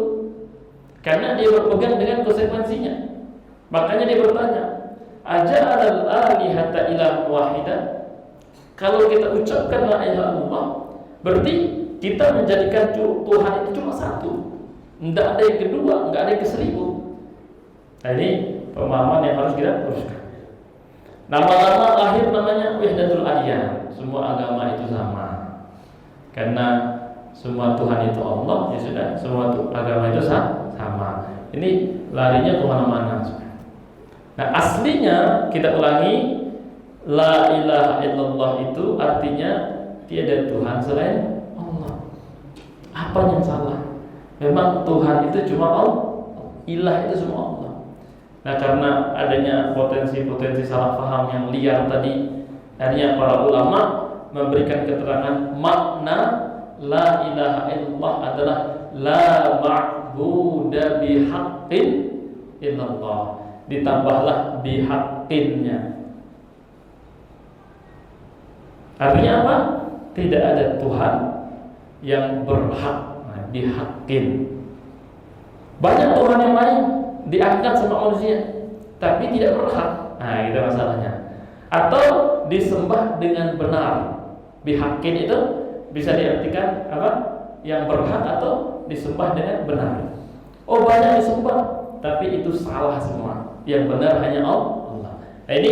karena dia berpegang dengan konsekuensinya. Makanya dia bertanya, aja'alal alihata ilahan wahidah. Kalau kita ucapkan la ilaha illallah, berarti kita menjadikan Tuhan itu cuma satu, tidak ada yang kedua, tidak ada yang ke-1000. Nah, ini pemahaman yang harus kita teruskan. Lama-lama lahir namanya wahdatul adyan. Semua agama itu sama, karena semua Tuhan itu Allah, ya sudah, semua agama itu sama. Ini larinya kemana-mana. Nah, aslinya kita ulangi, la ilaha illallah itu artinya tiada Tuhan selain Allah. Apa yang salah? Memang Tuhan itu cuma Allah, ilah itu semua Allah. Nah, karena adanya potensi-potensi salah paham yang liar tadi, akhirnya para ulama memberikan keterangan makna la ilaha illallah adalah la ma'buda bihaqqin illallah, ditambahlah bihaqqinnya. Artinya apa? Tidak ada Tuhan yang berhak, bihaqqin. Banyak Tuhan yang lain, diangkat sama manusia tapi tidak berhak. Nah, itu masalahnya. Atau disembah dengan benar. Bihakin itu bisa diartikan apa? Yang berhak atau disembah dengan benar. Oh, banyak disembah, tapi itu salah semua. Yang benar hanya Allah. Nah, ini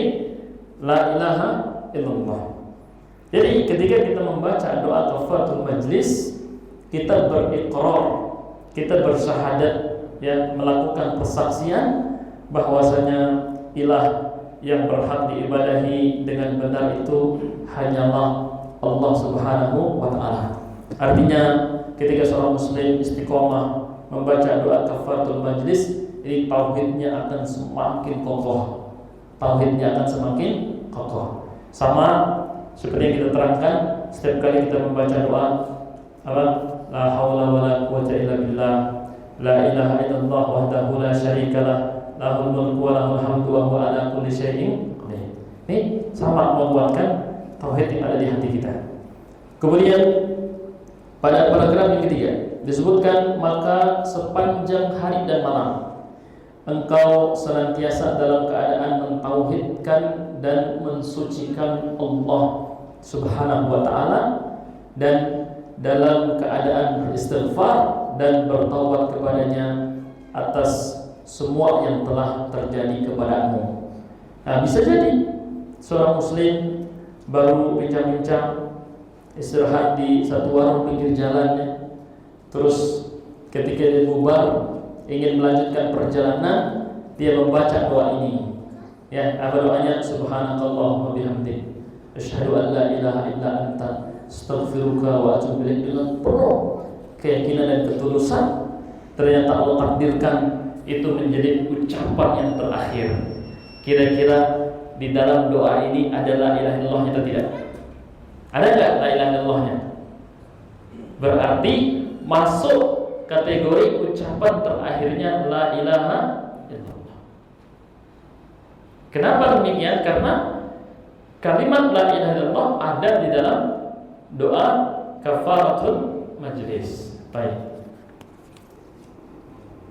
la ilaha illallah. Jadi ketika kita membaca doa kafaratul majlis, kita berikrar, kita bersyahadat, ya, melakukan persaksian bahwasanya ilah yang berhak diibadahi dengan benar itu hanyalah Allah Subhanahu wa taala. Artinya ketika seorang muslim istiqomah membaca doa kafaratul majlis, ini tauhidnya akan semakin kokoh. Tauhidnya akan semakin kokoh. Sama seperti yang kita terangkan, setiap kali kita membaca doa apa? La haula wala quwwata illa billah, la ilaha illallah wahdahu la syarikalah, lahul mulku wa lahul hamdu wa huwa ala kulli syai'in qadir. Ini sama menguatkan tauhid yang ada di hati kita. Kemudian pada paragraf yang ketiga disebutkan, maka sepanjang hari dan malam engkau senantiasa dalam keadaan mentauhidkan dan mensucikan Allah Subhanahu wa taala, dan dalam keadaan beristighfar dan bertaubat kepadanya atas semua yang telah terjadi kepadamu. Nah, bisa jadi seorang muslim baru bincang-bincang istirahat di satu warung pinggir jalannya, terus ketika dia bubar ingin melanjutkan perjalanan, dia membaca doa ini. Ya, apa doanya? Subhanakallah wa bihamdik, asyhadu an la ilaha illa anta, astaghfiruka wa atubu ilaik. Dengan penuh keyakinan dan ketulusan, ternyata Allah takdirkan itu menjadi ucapan yang terakhir. Kira-kira di dalam doa ini ada la ilaha illallah atau tidak? Ada enggak la ilaha illallahnya? Berarti masuk kategori ucapan terakhirnya la ilaha illallah. Kenapa demikian? Karena kalimat la ilaha illallah ada di dalam doa kafaratul majlis. Baik.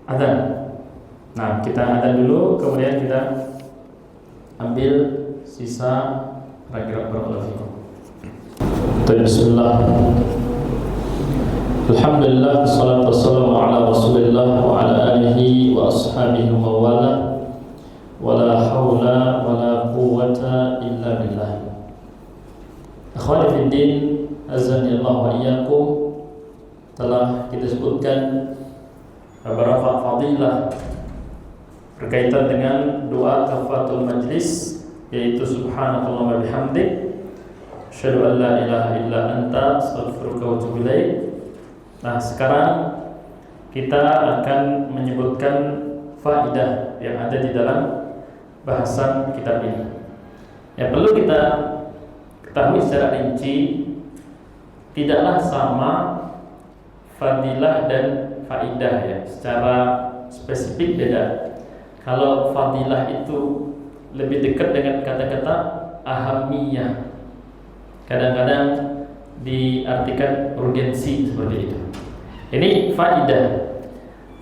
Adzan. Nah, kita adzan dulu, kemudian kita ambil sisa paragraf berikutnya. Bismillah. Alhamdulillah, wassalatu wassalamu ala Rasulillah wa ala alihi wa ashabihi wa wala, wa la hawla wa la quwwata illa billah. Akhwani fid din, azani Allah wa iyyakum. Telah kita sebutkan beberapa fadilah berkaitan dengan doa kafaratul majlis, yaitu subhanakallah wa bihamdik, asyhadu an la ilaha illa anta, astaghfiruka wa atubu ilaik. Nah, sekarang kita akan menyebutkan faedah yang ada di dalam bahasan kitab ini. Yang perlu kita ketahui secara rinci, tidaklah sama fadilah dan faedah, ya, secara spesifik beda. Kalau fadilah itu lebih dekat dengan kata-kata ahamiyah, kadang-kadang diartikan urgensi seperti itu. Ini faidah.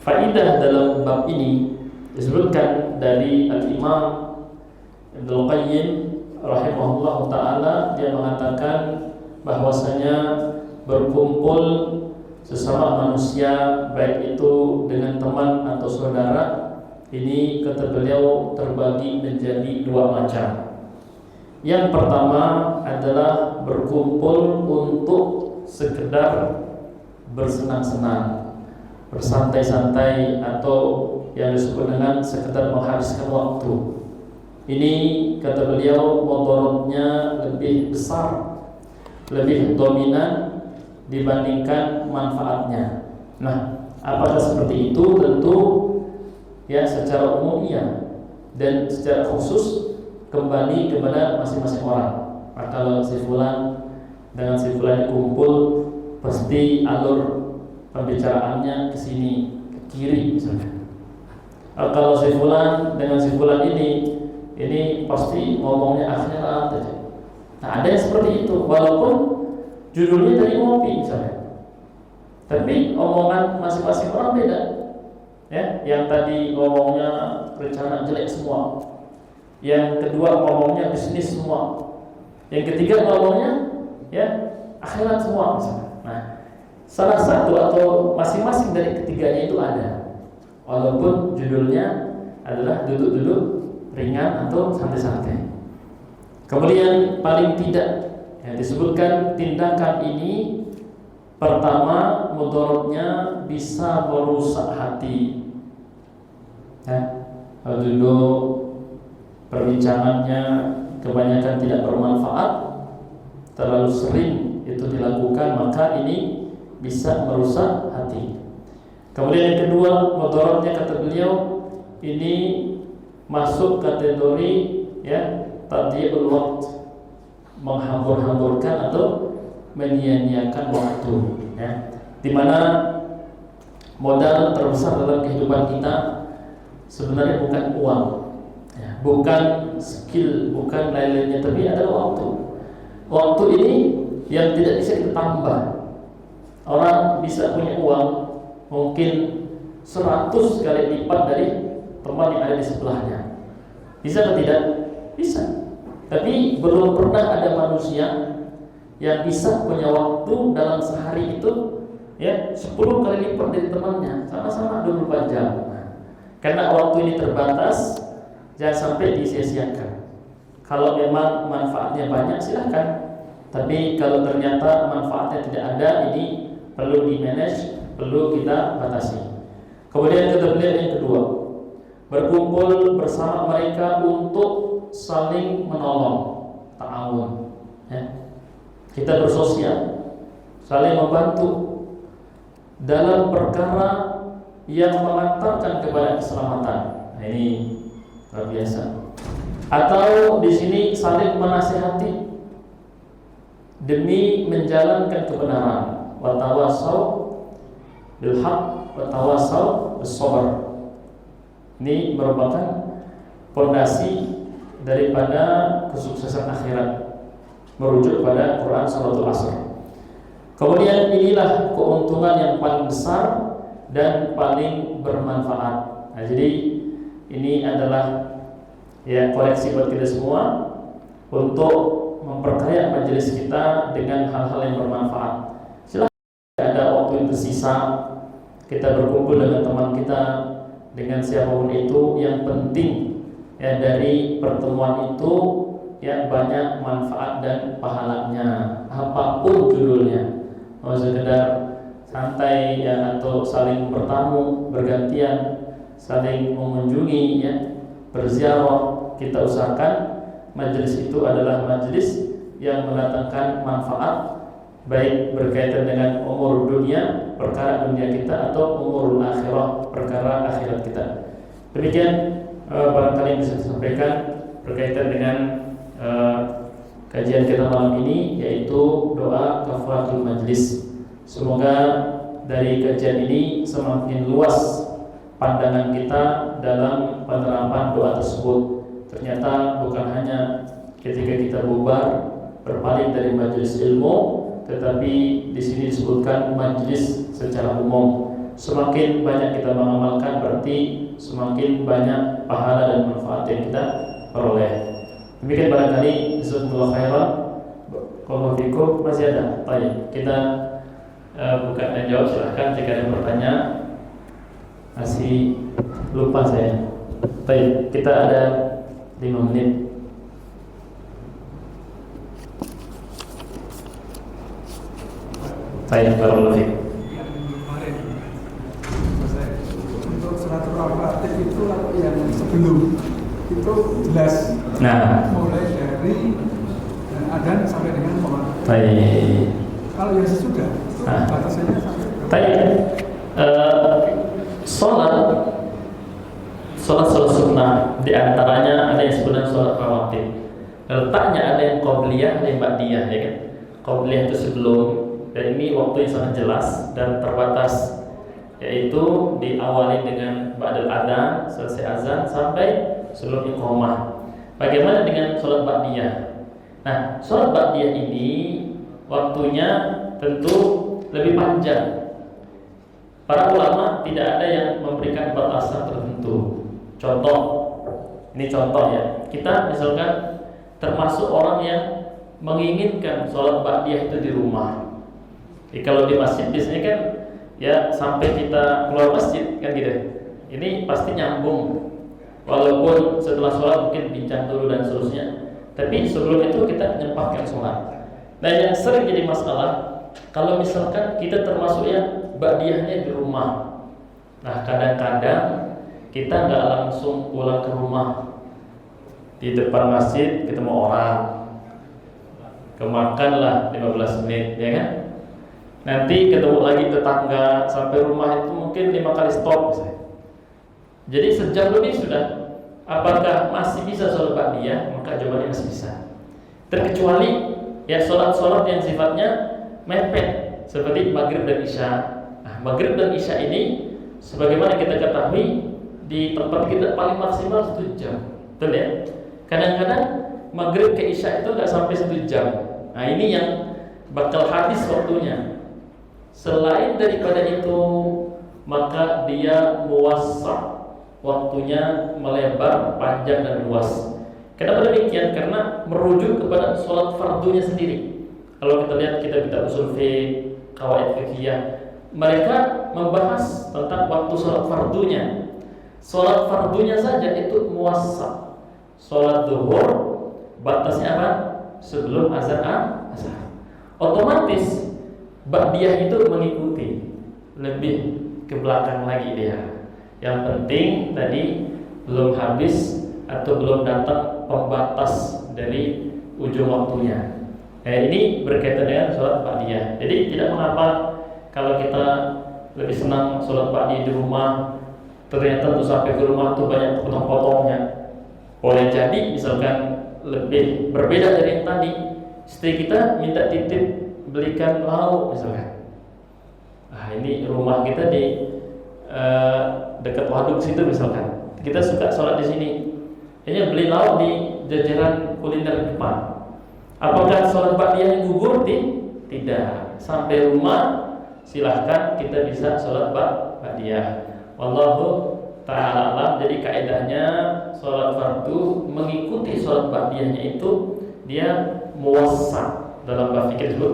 Faidah dalam bab ini disebutkan dari Al-Imam Ibnu Qayyim rahimahullah taala. Dia mengatakan bahwasanya berkumpul sesama manusia, baik itu dengan teman atau saudara, ini kata beliau terbagi menjadi dua macam. Yang pertama adalah berkumpul untuk sekedar bersenang-senang, bersantai-santai, atau yang disebut dengan sekedar menghabiskan waktu. Ini kata beliau mudaratnya lebih besar, lebih dominan dibandingkan manfaatnya. Nah, apakah seperti itu? Tentu ya, secara umum iya, dan secara khusus kembali kepada masing-masing orang. Maka kalau si fulan dengan si fulan kumpul, pasti alur pembicaraannya ke sini, ke kiri misalnya. Kalau si fulan dengan si fulan ini pasti ngomongnya akhirat aja. Nah, ada yang seperti itu, walaupun judulnya dari ngopi misalnya, tapi omongan masing-masing orang beda. ya, yang tadi ngomongnya rencana jelek semua, yang kedua ngomongnya bisnis semua, yang ketiga ngomongnya ya akhirat semua misalnya. Nah, salah satu atau masing-masing dari ketiganya itu ada, walaupun judulnya adalah duduk-duduk ringan atau santai-santai. Kemudian paling tidak yang disebutkan tindakan ini pertama mudaratnya bisa merusak hati. Kalau duduk perbincangannya kebanyakan tidak bermanfaat, terlalu sering itu dilakukan, maka ini bisa merusak hati. Kemudian yang kedua, mudaratnya kata beliau ini masuk kategori ya tadyi'ul waqt, menghambur-hamburkan atau menyia-nyiakan waktu, ya. Di mana modal terbesar dalam kehidupan kita sebenarnya bukan uang, ya, bukan skill, bukan lain-lainnya, tapi adalah waktu. Waktu ini yang tidak bisa kita tambah. Orang bisa punya uang mungkin 100 kali lipat dari teman yang ada di sebelahnya. Bisa atau tidak? Bisa. Tapi belum pernah ada manusia yang bisa punya waktu dalam sehari itu ya 10 kali lipat dari temannya, sama-sama 24 jam. Karena waktu ini terbatas, jangan sampai disia-siakan. Kalau memang manfaatnya banyak silahkan, tapi kalau ternyata manfaatnya tidak ada, ini perlu di-manage, perlu kita batasi. Kemudian kemudian yang kedua, berkumpul bersama mereka untuk saling menolong, ta'awun, ya. Kita bersosial, saling membantu dalam perkara yang mengantarkan kepada keselamatan. Nah, ini luar biasa. Atau di sini saling menasihati demi menjalankan kebenaran. Wa tawassaw bil haqq wa tawassaw bis sabr. Ini merupakan fondasi daripada kesuksesan akhirat, merujuk pada Quran Suratul Asr. Kemudian inilah keuntungan yang paling besar dan paling bermanfaat. Nah, jadi ini adalah ya koleksi buat kita semua untuk memperkaya majelis kita dengan hal-hal yang bermanfaat. Silahkan ada waktu yang tersisa, kita berkumpul dengan teman kita, dengan siapapun itu, yang penting ya dari pertemuan itu ya banyak manfaat dan pahalanya, apapun judulnya. Mau sekedar santai ya, atau saling bertamu, bergantian, saling mengunjungi ya, berziarah, kita usahakan majelis itu adalah majelis yang mendatangkan manfaat, baik berkaitan dengan umur dunia, perkara dunia kita, atau umur akhirah, perkara akhirat kita. Demikian barangkali yang bisa disampaikan berkaitan dengan kajian kita malam ini, yaitu doa kafaratul majlis. Semoga dari kajian ini semakin luas pandangan kita dalam penerapan doa tersebut. Ternyata bukan hanya ketika kita bubar berpaling dari majelis ilmu, tetapi di sini disebutkan majelis secara umum. Semakin banyak kita mengamalkan, berarti semakin banyak pahala dan manfaat yang kita peroleh. Demikian barangkali, jazakumullah khairan. Kalau fikum masih ada, baik kita buka dan jawab, silahkan jika ada pertanyaan. Masih lupa saya. Baik, kita ada 5 menit. Baik, barakallahu fiik. Untuk silaturahmi aktif itu yang sebelum itu jelas. Nah, mulai dari adzan sampai dengan pemakaman. baik. Kalau yang sesudah itu batasannya sampai berapa? Baik. Sholat sunnah, diantaranya ada yang sebenarnya sholat rawatib. Letaknya ada yang qobliyah, ada yang ba'diyah, ya kan? Qobliyah itu sebelum, dan ini waktu yang sangat jelas dan terbatas, yaitu diawali dengan ba'dal adzan, selesai azan sampai sebelum iqamah. Bagaimana dengan sholat ba'diyah? Nah, sholat ba'diyah ini waktunya tentu lebih panjang. Para ulama tidak ada yang memberikan batasan tertentu. Contoh, ini contoh ya. Kita misalkan termasuk orang yang menginginkan sholat ba'diyah itu di rumah. Jadi kalau di masjid biasanya kan ya sampai kita keluar masjid kan gitu. Ini pasti nyambung. Walaupun setelah sholat mungkin bincang dulu dan seterusnya. Tapi sebelum itu kita menyempatkan sholat. Nah yang sering jadi masalah, kalau misalkan kita termasuk yang ba'diyahnya di rumah. Nah kadang-kadang kita nggak langsung pulang ke rumah. Di depan masjid ketemu orang, kemakanlah 15 menit ya kan. Nanti ketemu lagi tetangga, sampai rumah itu mungkin 5 kali stop misalnya. Jadi sejam lebih sudah. Apakah masih bisa sholat ba'diyah? Maka jawabannya masih bisa. Terkecuali ya sholat-sholat yang sifatnya mepet, seperti maghrib dan isya. Nah, maghrib dan isya ini sebagaimana kita ketahui di tempat kita paling maksimal 1 jam. Betul ya? Kadang-kadang maghrib ke isya itu nggak sampai 1 jam. Nah ini yang bakal habis waktunya. Selain daripada itu, maka dia muwassa, waktunya melebar, panjang dan luas. Kenapa demikian? Karena merujuk kepada sholat fardunya sendiri. Kalau kita lihat kitab-kitab usul fiqh, qawaid fiqhiyah, mereka membahas tentang waktu sholat fardunya. Sholat fardunya saja itu muwassa. Sholat zuhur batasnya apa? Sebelum azan asar. Otomatis ba'diyah itu mengikuti, lebih ke belakang lagi dia. Yang penting tadi belum habis atau belum datang pembatas dari ujung waktunya. Ini berkaitan dengan sholat ba'diyah. Jadi tidak mengapa kalau kita lebih senang sholat ba'diyah di rumah, ternyata tuh sampai ke rumah tuh banyak potong-potongnya. Boleh jadi misalkan lebih berbeda dari yang tadi. Istri kita minta titip belikan lauk misalkan. Ini rumah kita di dekat waduk situ misalkan. Kita suka sholat di sini. Hanya beli lauk di jajaran kuliner depan. Apakah sholat ba'diyah gugur? Tidak. Sampai rumah silahkan kita bisa sholat ba'diyah. Wallahu ta'ala alam. Jadi kaidahnya sholat fardu mengikuti sholat ba'diyahnya itu dia muwassa, dalam bahasa fikih disebut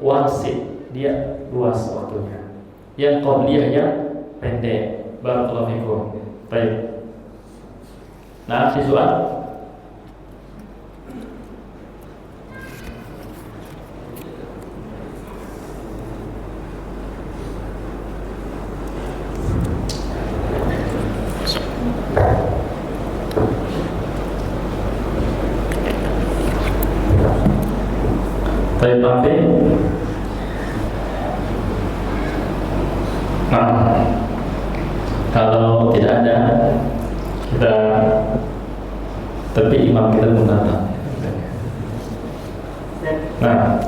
wasit, dia luas waktunya. Yang qabliyah yang pendek. Barakallahu fikum. Baik. Nah, siswa. Baik, Pak. Nah, kalau tidak ada, kita tapi imam kita pun datang. Nah,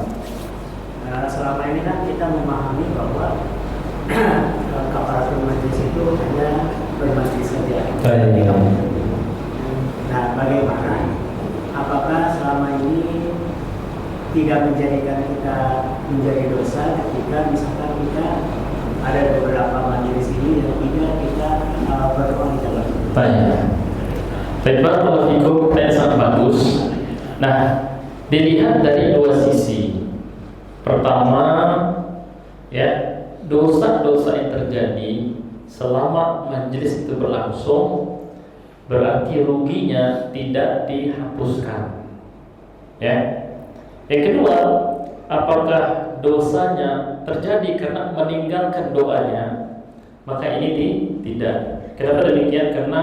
selama ini kan kita memahami bahwa kafaratul majlis itu hanya bermajlis saja. Nah, bagaimana? Apakah selama ini tidak menjadikan kita menjadi dosa ketika misalkan kita ada beberapa majelis ini yang tidak kita berdoa di dalam. Baik. Barakallahu fikum, sangat bagus. Nah, dilihat dari 2 sisi. Pertama, ya, dosa-dosa yang terjadi selama majelis itu berlangsung berarti ruginya tidak dihapuskan. Ya. Yang kedua, apakah dosanya terjadi karena meninggalkan doanya? Maka ini tidak. Kenapa demikian? Karena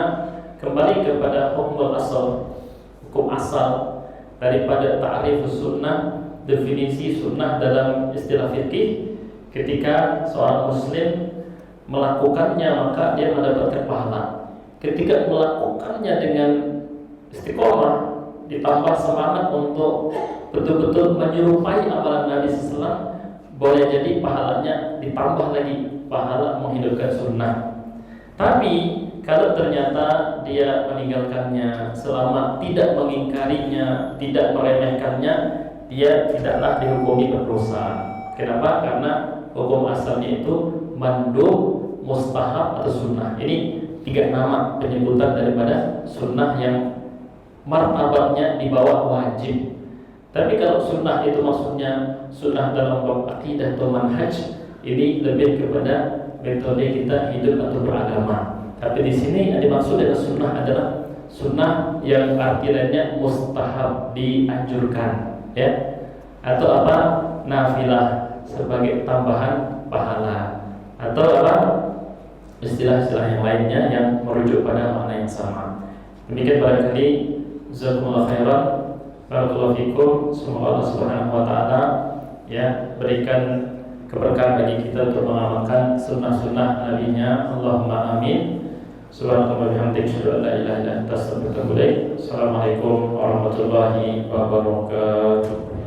kembali kepada hukum asal, hukum asal daripada ta'rifus sunnah, definisi sunnah dalam istilah fikih. Ketika seorang muslim melakukannya maka dia mendapatkan pahala. Ketika melakukannya dengan istiqomah, ditambah semangat untuk betul-betul menyerupai amalan Nabi SAW, boleh jadi pahalanya ditambah lagi, pahala menghidupkan sunnah. Tapi kalau ternyata dia meninggalkannya selama tidak mengingkarinya, tidak meremehkannya, dia tidaklah dihukumi berdosa. Kenapa? Karena hukum asalnya itu mandub mustahab atau sunnah. Ini 3 nama penyebutan daripada sunnah yang martabatnya di bawah wajib. Tapi kalau sunnah itu maksudnya sunnah dalam bab akidah atau manhaj, ini lebih kepada metode kita hidup atau beragama. Tapi di sini yang dimaksud dengan sunnah adalah sunnah yang arti lainnya mustahab, dianjurkan, ya, atau apa, nafilah sebagai tambahan pahala, atau apa, istilah-istilah yang lainnya yang merujuk pada makna yang sama. Demikian barangkali. Jazakumullah khairan, barakallahu fikum. Semoga Allah Subhanahu wa taala ya berikan keberkahan bagi kita untuk mengamalkan sunnah-sunnah nabinya. Allahumma amin. Subhanallah bihamdihi asyhadu an la ilaha illa anta astaghfiruka wa atubu ilaik. Assalamualaikum warahmatullahi wabarakatuh.